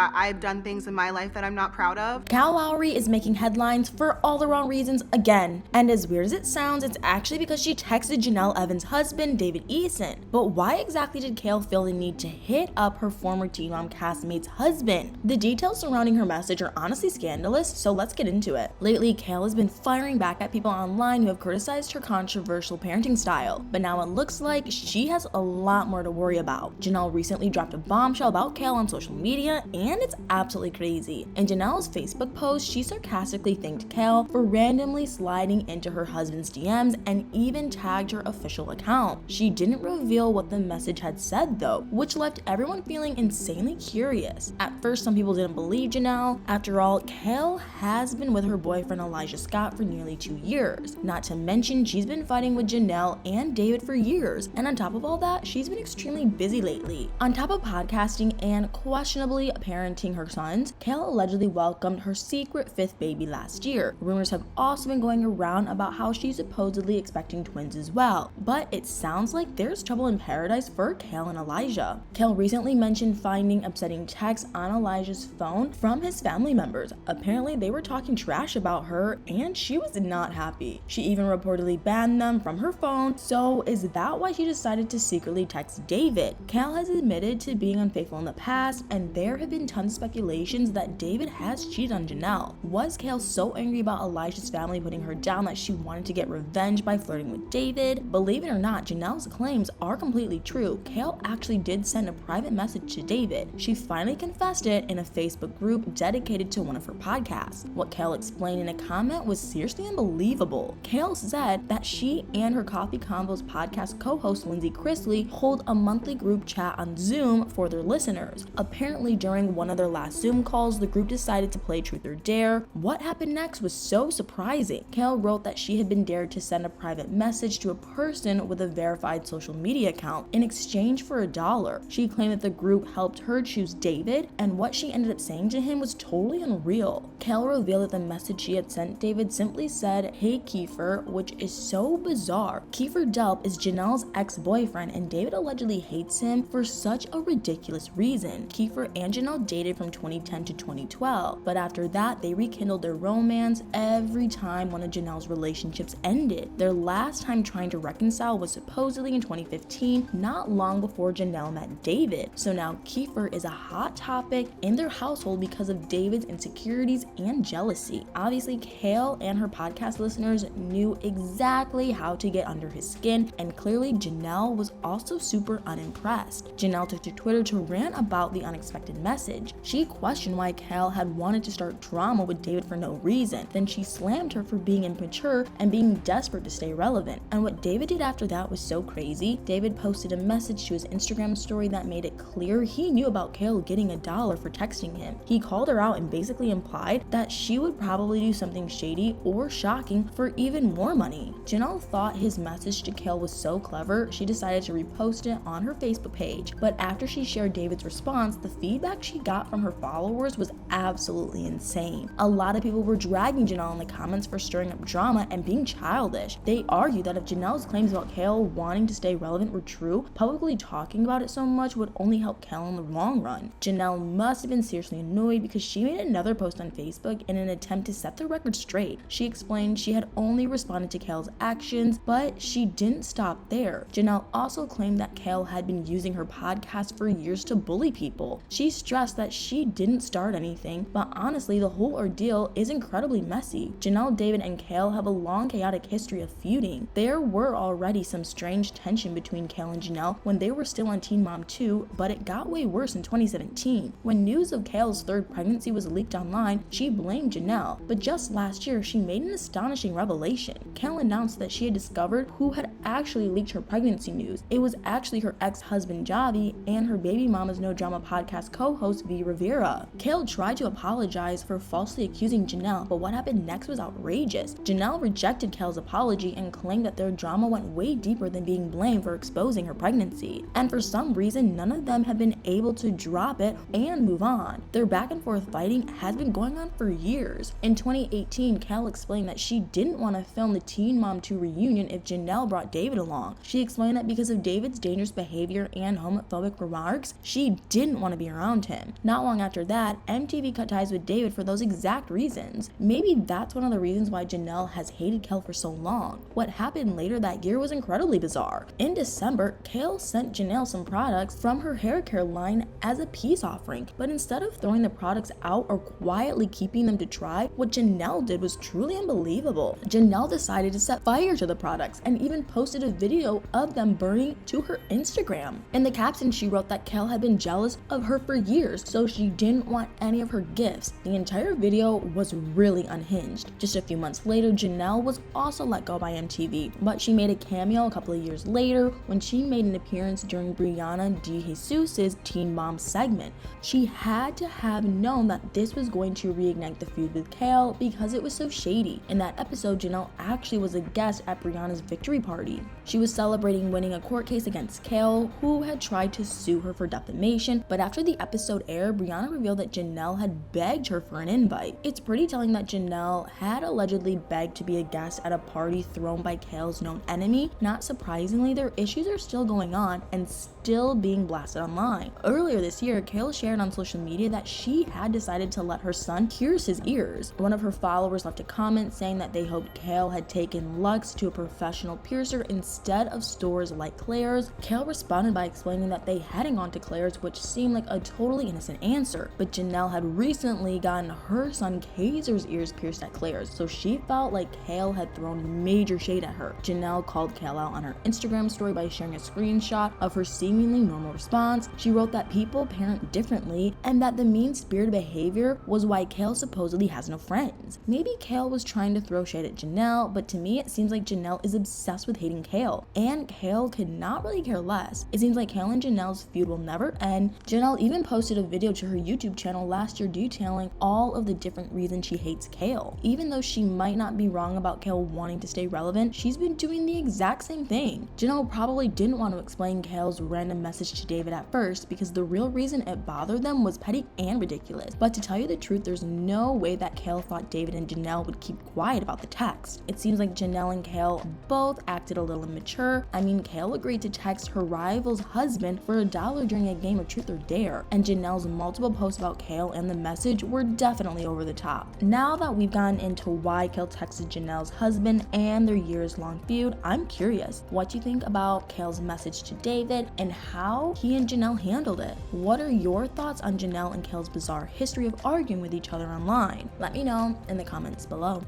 that I've done things in my life that I'm not proud of. Kyle Lowry is making headlines for all the wrong reasons again. And as weird as it sounds, it's actually because she texted Jenelle Evans' husband, David Eason. But why exactly did Kail feel the need to hit up her former Teen Mom castmate's husband? The details surrounding her message are honestly scandalous, so let's get into it. Lately, Kail has been firing back at people online who have criticized her controversial parenting style, but now it looks like she has a lot more to worry about. Jenelle recently dropped a bombshell about Kail on social media, and it's absolutely crazy. In Jenelle's Facebook post, she sarcastically thanked Kail for randomly sliding into her husband's DMs and even tagged her official account. She didn't reveal what the message had said though, which left everyone feeling insanely curious. At first, some people didn't believe Jenelle. After all, Kail has been with her boyfriend Elijah Scott for nearly 2 years. Not to mention, she's been fighting with Jenelle and David for years, and on top of all that, she's been extremely busy lately. On top of podcasting and questionably parenting her sons, Kail allegedly welcomed her secret 5th baby last year. Rumors have also been going around about how she's supposedly expecting twins as well, but it sounds like there's trouble in paradise for Kail and Elijah. Kail recently mentioned finding upsetting texts on Elijah's phone from his family members. Apparently, they were talking trash about her, and she was not happy. She even reportedly banned them from her phone. So is that why she decided to secretly text David? Kail has admitted to being unfaithful in the past, and there have been tons of speculations that David has cheated on Jenelle. Was Kail so angry about Elijah's family putting her down that she wanted to get revenge by flirting with David? Believe it or not, Jenelle's claims are completely true. Kail actually did send a private message to David. She finally confessed it in a Facebook group dedicated to one of her podcasts. What Kail explained in a comment was seriously unbelievable. Kail said that she and her Coffee Convos podcast co-host Lindsay Chrisley hold a monthly group chat on Zoom for their listeners. Apparently, during one of their last Zoom calls, the group decided to play Truth or Dare. What happened next was so surprising. Kail wrote that she had been dared to send a private message to a person with a verified social media account in exchange for $1. She claimed that the group helped her choose David, and what she ended up saying to him was totally unreal. Kail revealed that the message she had sent David simply said, "Hey Kiefer," which is so bizarre. Kiefer Delp is Jenelle's ex-boyfriend, and David allegedly hates him for such a ridiculous reason. Kiefer and Jenelle dated from 2010 to 2012, but after that, they rekindled their romance every time one of Jenelle's relationships ended. Their last time trying to reconcile was supposedly in 2015, not long before Jenelle met David. So now Kiefer is a hot topic in their household because of David's insecurities and jealousy. Obviously, Kail and her podcast listeners knew exactly how to get under his skin, and clearly Jenelle was also super unimpressed. Jenelle took to Twitter to rant about the unexpected message. She questioned why Kail had wanted to start drama with David for no reason. Then she slammed her for being immature and being desperate to stay relevant. And what David did after that was so crazy. David posted a message to his Instagram story that made it clear he knew about Kail getting $1 for texting him. He called her out and basically implied that she would probably do something shady or shocking for even more money. Jenelle thought his message to Kail was so clever, she decided to repost it on her Facebook page. But after she shared David's response, the feedback she got from her followers was absolutely insane. A lot of people were dragging Jenelle in the comments for stirring up drama and being childish. They argued that if Jenelle's claims about Kail wanting to stay relevant were true, publicly talking about it so much would only help Kail in the long run. Jenelle must have been seriously annoyed because she made another post on Facebook in an attempt to set the record straight. She explained she had only responded to Kail's actions, but she didn't stop there. Jenelle also claimed that Kail had been using her podcast for years to bully people. She stressed that she didn't start anything, but honestly, the whole ordeal is incredibly messy. Jenelle, David, and Kail have a long, chaotic history of feuding. There were already some strange tension between Kail and Jenelle when they were still on Teen Mom 2, but it got way worse in 2017. When news of Kail's 3rd pregnancy was leaked online, she blamed Jenelle, but just last year, she made an astonishing revelation. Kail announced that she had discovered who had actually leaked her pregnancy news. It was actually her ex-husband Javi and her Baby Mama's No Drama podcast co-host V. Rivera. Kail tried to apologize for falsely accusing Jenelle, but what happened next was outrageous. Jenelle rejected Kail's apology and claimed that their drama went way deeper than being blamed for exposing her pregnancy. And for some reason, none of them have been able to drop it and move on. Their back and forth fighting has been going on for years. In 2018, Kail explained that she didn't want to film the Teen Mom 2 reunion if Jenelle brought David along. She explained that because of David's dangerous behavior and homophobic remarks, she didn't want to be around him. Not long after that, MTV cut ties with David for those exact reasons. Maybe that's one of the reasons why Jenelle has hated Kail for so long. What happened later that year was incredibly bizarre. In December, Kail sent Jenelle some products from her hair care line as a peace offering, but instead of throwing the products out or quietly keeping them to try, what Jenelle did was truly unbelievable. Jenelle decided to set fire to the products and even posted a video of them burning to her Instagram. In the caption, she wrote that Kail had been jealous of her for years, so she didn't want any of her gifts. The entire video was really unhinged. Just a few months later, Jenelle was also let go by MTV, but she made a cameo a couple of years later when she made an appearance during Brianna De Jesus's Teen Mom segment. She had to have known that this was going to reignite the feud with Kail because it was so shady. In that episode, Jenelle actually was a guest at Brianna's victory party. She was celebrating winning a court case against Kail, who had tried to sue her for defamation, but after the episode aired, Brianna revealed that Jenelle had begged her for an invite. It's pretty telling that Jenelle had allegedly begged to be a guest at a party thrown by Kail's known enemy. Not surprisingly, their issues are still going on and still being blasted online. Earlier this year, Kail shared on social media that she had decided to let her son pierce his ears. One of her followers left a comment saying that they hoped Kail had taken Lux to a professional piercer instead of stores like Claire's. Kail responded by explaining that they hadn't gone to Claire's, which seemed like a totally innocent answer, but Jenelle had recently gotten her son Kaiser's ears pierced at Claire's, so she felt like Kail had thrown major shade at her. Jenelle called Kail out on her Instagram story by sharing a screenshot of her seemingly normal response. She wrote that people parent differently and that the mean-spirited behavior was why Kail supposedly has no friends. Maybe Kail was trying to throw shade at Jenelle, but to me it seems like Jenelle is obsessed with hating Kail, and Kail could not really care less. It seems like Kail and Jenelle's feud will never end. Jenelle even posted a video to her YouTube channel last year detailing all of the different reasons she hates Kail. Even though she might not be wrong about Kail wanting to stay relevant, she's been doing the exact same thing. Jenelle probably didn't want to explain Kail's random message to David at first because the real reason it bothered them was petty and ridiculous. But to tell you the truth, there's no way that Kail thought David and Jenelle would keep quiet about the text. It seems like Jenelle and Kail both acted a little immature. I mean, Kail agreed to text her rival's husband for $1 during a game of Truth or Dare, and Janelle's multiple posts about Kail and the message were definitely over the top. Now that we've gotten into why Kail texted Janelle's husband and their years-long feud, I'm curious what you think about Kail's message to David and how he and Jenelle handled it. What are your thoughts on Jenelle and Kail's bizarre history of arguing with each other online? Let me know in the comments below.